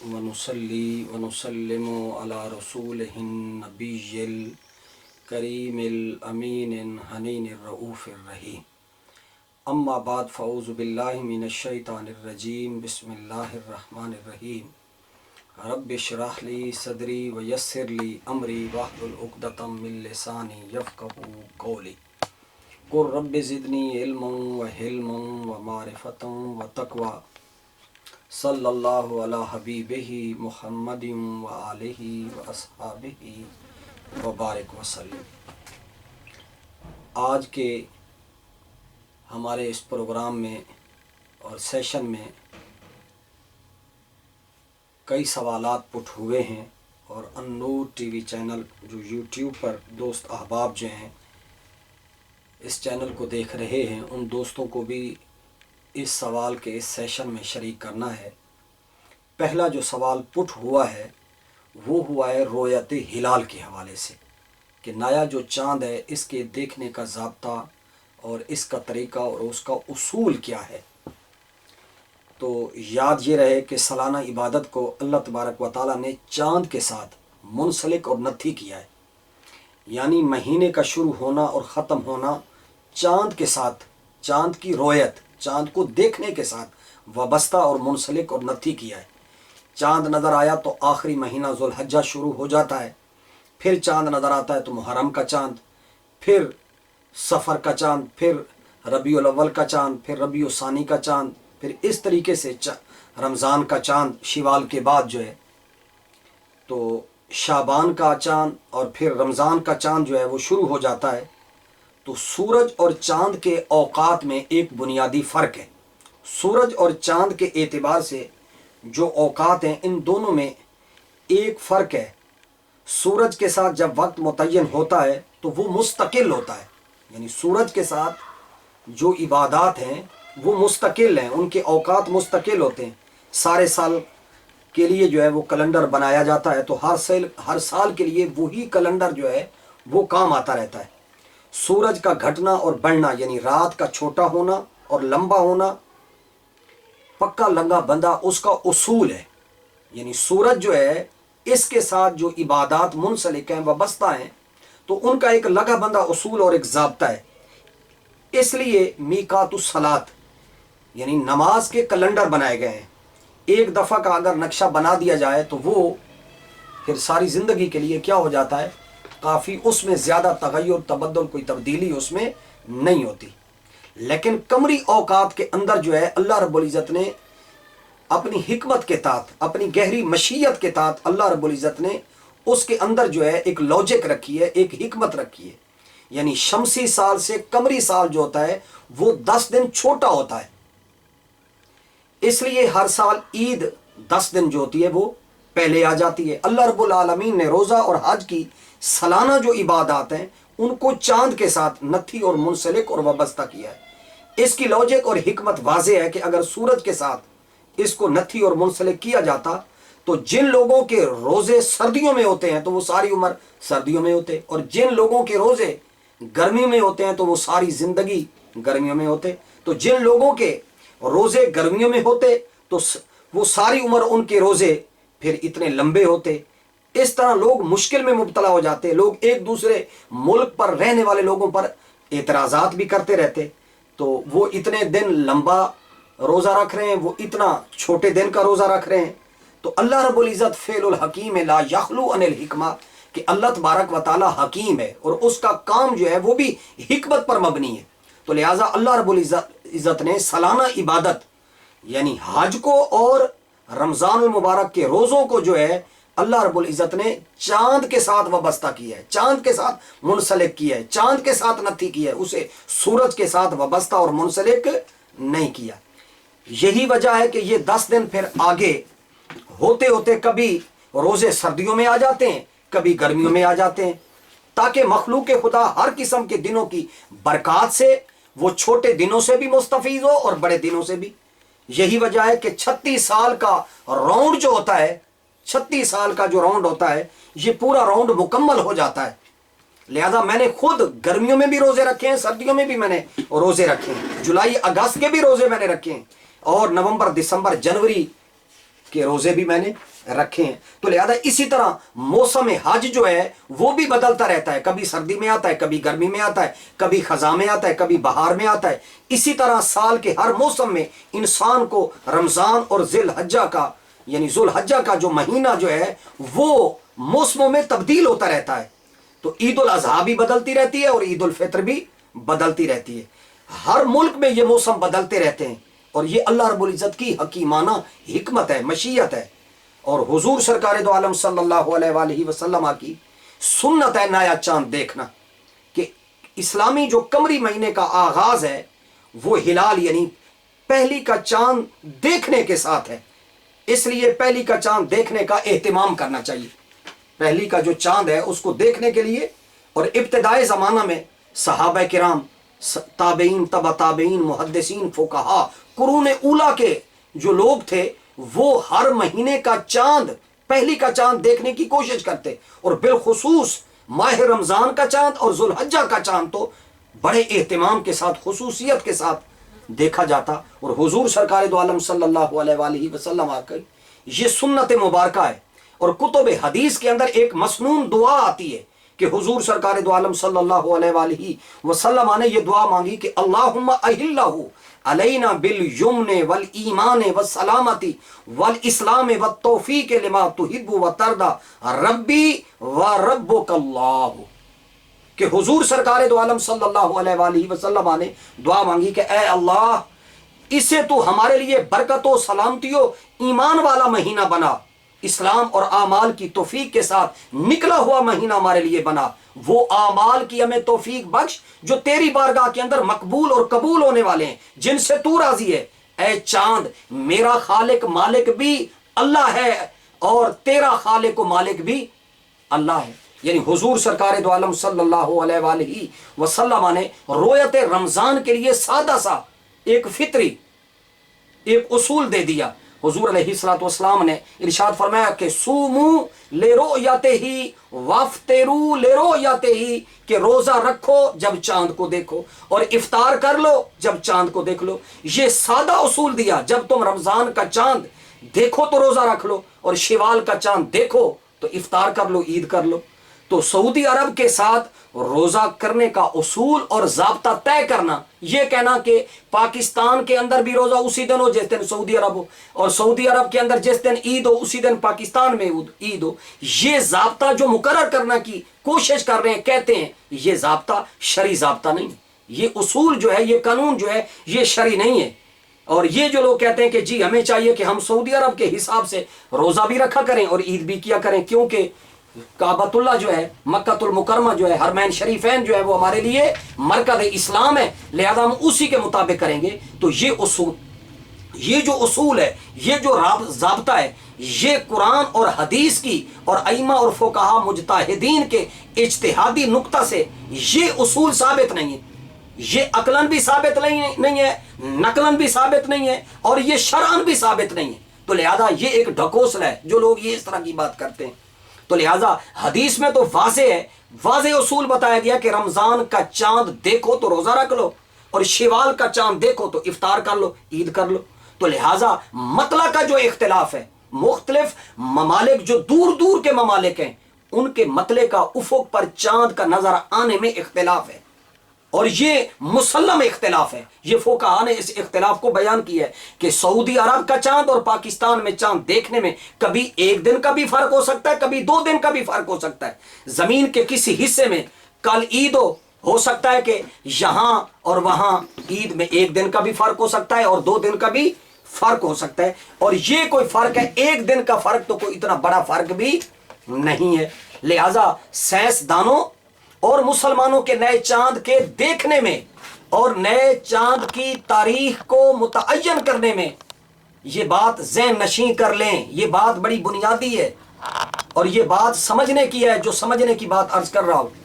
वनुसल्ली वनुसल्लिमु अला रसूलिहिन नबिय्यिल करीमिल अमीनिन हनीनिर रऊफिर रहीम। अम्मा बाद फ़ऊज़ु बिल्लाहि मिनश शैतानिर रजीम। बिस्मिल्लाहिर रहमानिर रहीम। रब्बि इश्रह ली सदरी व यस्सिर ली अमरी वहलुल उक़दतम मिन लिसानी यफ़क़हू क़ौली। कुर रब्बि ज़िदनी इल्मन व हिल्मन व मारिफ़तन व तक़वा। सल्लल्लाहु अला हबीबिही मुहम्मदिन व आलिही व अस्हाबिही व बारिक वसल्लम। आज के हमारे इस प्रोग्राम में और सेशन में कई सवालात पुट हुए हैं और अन्नूर टीवी चैनल जो यूट्यूब पर दोस्त अहबाब जो हैं इस चैनल को देख रहे हैं, उन दोस्तों को भी इस सवाल के इस सेशन में शरीक करना है। पहला जो सवाल पुट हुआ है वो हुआ है रोयत हिलाल के हवाले से कि नया जो चाँद है इसके देखने का ज़ाब्ता और इसका तरीक़ा और उसका उसूल क्या है। तो याद ये रहे कि सालाना इबादत को अल्लाह तबारक व तआला ने चाँद के साथ मुनसलिक और नत्थी किया है, यानी महीने का शुरू होना और ख़त्म होना चाँद के साथ, चाँद की रोयत, चाँद को देखने के साथ वाबस्ता और मुनसलिक और नत्थी किया है। चाँद नज़र आया तो आखिरी महीना ज़ुल्हज्जा शुरू हो जाता है, फिर चाँद नज़र आता है तो मुहर्रम का चाँद, फिर सफ़र का चाँद, फिर रबीउल अव्वल का चाँद, फिर रबीउल सानी का चाँद, फिर इस तरीके से रमज़ान का चाँद, शिवाल के बाद जो है तो शाबान का चाँद और फिर रमज़ान का चाँद जो है वो शुरू हो जाता है। तो सूरज और चाँद के औकात में एक बुनियादी फ़र्क है। सूरज और चाँद के एतबार से जो औकात हैं इन दोनों में एक फ़र्क है। सूरज के साथ जब वक्त मुतय्यन होता है तो वो मुस्तकिल होता है, यानी सूरज के साथ जो इबादात हैं वो मुस्तकिल हैं, उनके औकात मुस्तकिल होते हैं। सारे साल के लिए जो है वो कैलेंडर बनाया जाता है, तो हर साल के लिए वही कैलेंडर जो है वो काम आता रहता है। सूरज का घटना और बढ़ना यानी रात का छोटा होना और लंबा होना पक्का लंगा बंदा उसका उसूल है। यानी सूरज जो है इसके साथ जो इबादात मुनसलिक हैं वाबस्ता हैं तो उनका एक लगा बंदा उसूल और एक ज़ाब्ता है। इसलिए मीकातुस सलात यानी नमाज के कैलेंडर बनाए गए हैं। एक दफ़ा का अगर नक्शा बना दिया जाए तो वो फिर सारी ज़िंदगी के लिए क्या हो जाता है, काफ़ी उसमें ज़्यादा तगय्युर तबद्दुल कोई तब्दीली उसमें नहीं होती। लेकिन कमरी औकात के अंदर जो है अल्लाह रब्बुल इज़्ज़त ने अपनी हिकमत के तहत, अपनी गहरी मशीयत के तहत अल्लाह रब्बुल इज़्ज़त ने उसके अंदर जो है एक लॉजिक रखी है, एक हिकमत रखी है। यानी शमसी साल से कमरी साल जो होता है वो 10 दिन छोटा होता है, इसलिए हर साल ईद 10 दिन जो होती है वो पहले आ जाती है। अल्लाह रब्बुल आलमीन ने रोज़ा और हज की सालाना जो इबादत हैं उनको चाँद के साथ नत्थी और मुनसलिक और वाबस्ता किया है। इसकी लॉजिक और हिकमत वाज़ेह है कि अगर सूरज के साथ इसको नत्थी और मुनसलिक किया जाता तो जिन लोगों के रोज़े सर्दियों में होते हैं तो वो सारी उम्र सर्दियों में होते, और जिन लोगों के रोज़े गर्मियों में होते हैं तो वो सारी ज़िंदगी गर्मियों में होते। तो जिन लोगों के रोज़े गर्मियों में होते तो वो सारी उम्र उनके रोज़े फिर इतने लंबे होते। इस तरह लोग मुश्किल में मुब्तला हो जाते। लोग एक दूसरे मुल्क पर रहने वाले लोगों पर एतराज़ात भी करते रहते, तो वो इतने दिन लंबा रोज़ा रख रहे हैं, वो इतना छोटे दिन का रोज़ा रख रहे हैं। तो अल्लाह रब्बुल इज़्ज़त फ़ेलुल हकीम ला यखलू अनिल हिकमा कि अल्लाह तबारक व तआला हकीम है और उसका काम जो है वो भी हिकमत पर मबनी है। तो लिहाजा अल्लाह रब्बुल इज़्ज़त ने सालाना इबादत यानी हज को और रमज़ानुल मुबारक के रोज़ों को जो है अल्लाह रब्बुल इज़्ज़त ने चाँद के साथ वाबस्ता किया है, चाँद के साथ मुनसलिक किया है, चाँद के साथ नत्थी किया है, उसे सूरज के साथ वाबस्ता और मुनसलिक नहीं किया। यही वजह है कि ये 10 दिन फिर आगे होते होते कभी रोज़े सर्दियों में आ जाते हैं, कभी गर्मियों में आ जाते हैं, ताकि मखलूक खुदा हर किस्म के दिनों की बरक़ात से वो छोटे दिनों से भी मुस्तफ़ीज़ हो और बड़े दिनों से भी। यही वजह है कि 36 साल का राउंड जो होता है, 36 साल का जो राउंड होता है ये पूरा राउंड मुकम्मल हो जाता है। लिहाजा मैंने खुद गर्मियों में भी रोज़े रखे हैं, सर्दियों में भी मैंने रोज़े रखे हैं, जुलाई अगस्त के भी रोज़े मैंने रखे हैं, और नवंबर दिसंबर जनवरी کے روزے بھی میں نے رکھے ہیں۔ تو لہذا اسی طرح موسم حج جو ہے وہ بھی بدلتا رہتا ہے، کبھی سردی میں آتا ہے، کبھی گرمی میں آتا ہے، کبھی خزاں میں آتا ہے، کبھی بہار میں آتا ہے۔ اسی طرح سال کے ہر موسم میں انسان کو رمضان اور ذی الحجہ کا یعنی ذو الحجہ کا جو مہینہ جو ہے وہ موسموں میں تبدیل ہوتا رہتا ہے۔ تو عید الاضحیٰ بھی بدلتی رہتی ہے اور عید الفطر بھی بدلتی رہتی ہے۔ ہر ملک میں یہ موسم بدلتے رہتے ہیں اور یہ اللہ رب العزت کی حکیمانہ حکمت ہے، مشیت ہے، اور حضور سرکار دو عالم صلی اللہ علیہ وآلہ وسلم کی سنت ہے نیا چاند دیکھنا، کہ اسلامی جو قمری مہینے کا آغاز ہے وہ ہلال یعنی پہلی کا چاند دیکھنے کے ساتھ ہے۔ اس لیے پہلی کا چاند دیکھنے کا اہتمام کرنا چاہیے۔ پہلی کا جو چاند ہے اس کو دیکھنے کے لیے، اور ابتدائی زمانہ میں صحابہ کرام، تابعین، تبع تابعین، محدثین، فقہا، قرون اولیٰ کے جو لوگ تھے وہ ہر مہینے کا چاند، پہلی کا چاند دیکھنے کی کوشش کرتے، اور بالخصوص ماہ رمضان کا چاند اور ذو الحجہ کا چاند تو بڑے اہتمام کے ساتھ، خصوصیت کے ساتھ دیکھا جاتا۔ اور حضور سرکار دو عالم صلی اللہ علیہ وآلہ وسلم آ کر یہ سنت مبارکہ ہے، اور کتب حدیث کے اندر ایک مسنون دعا آتی ہے کہ حضور سرکار دو عالم صلی اللہ علیہ وآلہ وسلم نے یہ دعا مانگی کہ اللہم اہلہ علینا بالیمن والایمان والسلامتی والاسلام والتوفیق لما تحب وترضى ربی وربک اللہ، کہ حضور سرکار دو عالم صلی اللہ علیہ وآلہ وسلم نے دعا مانگی کہ اے اللہ اسے تو ہمارے لیے برکت و سلامتی و ایمان والا مہینہ بنا، اسلام اور اعمال کی توفیق کے ساتھ نکلا ہوا مہینہ ہمارے لیے بنا، وہ اعمال کی ہمیں توفیق بخش جو تیری بارگاہ کے اندر مقبول اور قبول ہونے والے ہیں، جن سے تو راضی ہے۔ اے چاند، میرا خالق مالک بھی اللہ ہے اور تیرا خالق و مالک بھی اللہ ہے۔ یعنی حضور سرکار دو عالم صلی اللہ علیہ وآلہ وسلم نے رویت رمضان کے لیے سادہ سا ایک فطری ایک اصول دے دیا۔ حضور علیہ السلام نے ارشاد فرمایا کہ سومو لرؤیتہ وافطروا لرؤیتہ، کہ روزہ رکھو جب چاند کو دیکھو اور افطار کر لو جب چاند کو دیکھ لو۔ یہ سادہ اصول دیا، جب تم رمضان کا چاند دیکھو تو روزہ رکھ لو، اور شوال کا چاند دیکھو تو افطار کر لو، عید کر لو۔ تو سعودی عرب کے ساتھ روزہ کرنے کا اصول اور ضابطہ طے کرنا، یہ کہنا کہ پاکستان کے اندر بھی روزہ اسی دن ہو جس دن سعودی عرب ہو، اور سعودی عرب کے اندر جس دن عید ہو اسی دن پاکستان میں عید ہو، یہ ضابطہ جو مقرر کرنا کی کوشش کر رہے ہیں، کہتے ہیں یہ ضابطہ شرعی ضابطہ نہیں ہے، یہ اصول جو ہے، یہ قانون جو ہے یہ شرعی نہیں ہے۔ اور یہ جو لوگ کہتے ہیں کہ جی ہمیں چاہیے کہ ہم سعودی عرب کے حساب سے روزہ بھی رکھا کریں اور عید بھی کیا کریں، کیونکہ کعبۃ اللہ جو ہے، مکہ المکرمہ جو ہے، حرمین شریفین جو ہے وہ ہمارے لیے مرکز اسلام ہے، لہذا ہم اسی کے مطابق کریں گے۔ تو یہ جو اصول ہے، یہ جو ضابطہ ہے، یہ قرآن اور حدیث کی اور ائمہ اور فقہا مجتہدین کے اجتہادی نقطہ سے یہ اصول ثابت نہیں ہے، یہ عقلاً بھی ثابت نہیں ہے، نقلاً بھی ثابت نہیں ہے، اور یہ شرعاً بھی ثابت نہیں ہے۔ تو لہذا یہ ایک ڈھکوسلا ہے جو لوگ یہ اس طرح کی بات کرتے ہیں۔ تو لہٰذا حدیث میں تو واضح ہے، واضح اصول بتایا گیا کہ رمضان کا چاند دیکھو تو روزہ رکھ لو، اور شوال کا چاند دیکھو تو افطار کر لو، عید کر لو۔ تو لہٰذا مطلع کا جو اختلاف ہے، مختلف ممالک جو دور دور کے ممالک ہیں، ان کے مطلع کا افق پر چاند کا نظر آنے میں اختلاف ہے، اور یہ مسلم اختلاف ہے۔ یہ فقہا نے اس اختلاف کو بیان کیا ہے کہ سعودی عرب کا چاند اور پاکستان میں چاند دیکھنے میں کبھی ایک دن کا بھی فرق ہو سکتا ہے، کبھی 2 دن کا بھی فرق ہو سکتا ہے۔ زمین کے کسی حصے میں کل عید ہو سکتا ہے کہ یہاں اور وہاں عید میں 1 دن کا بھی فرق ہو سکتا ہے اور 2 دن کا بھی فرق ہو سکتا ہے، اور یہ کوئی فرق ہے، 1 دن کا فرق تو کوئی اتنا بڑا فرق بھی نہیں ہے۔ لہذا سائنسدانوں اور مسلمانوں کے نئے چاند کے دیکھنے میں اور نئے چاند کی تاریخ کو متعین کرنے میں یہ بات ذہن نشین کر لیں، یہ بات بڑی بنیادی ہے، اور یہ بات سمجھنے کی ہے، جو سمجھنے کی بات عرض کر رہا ہوں۔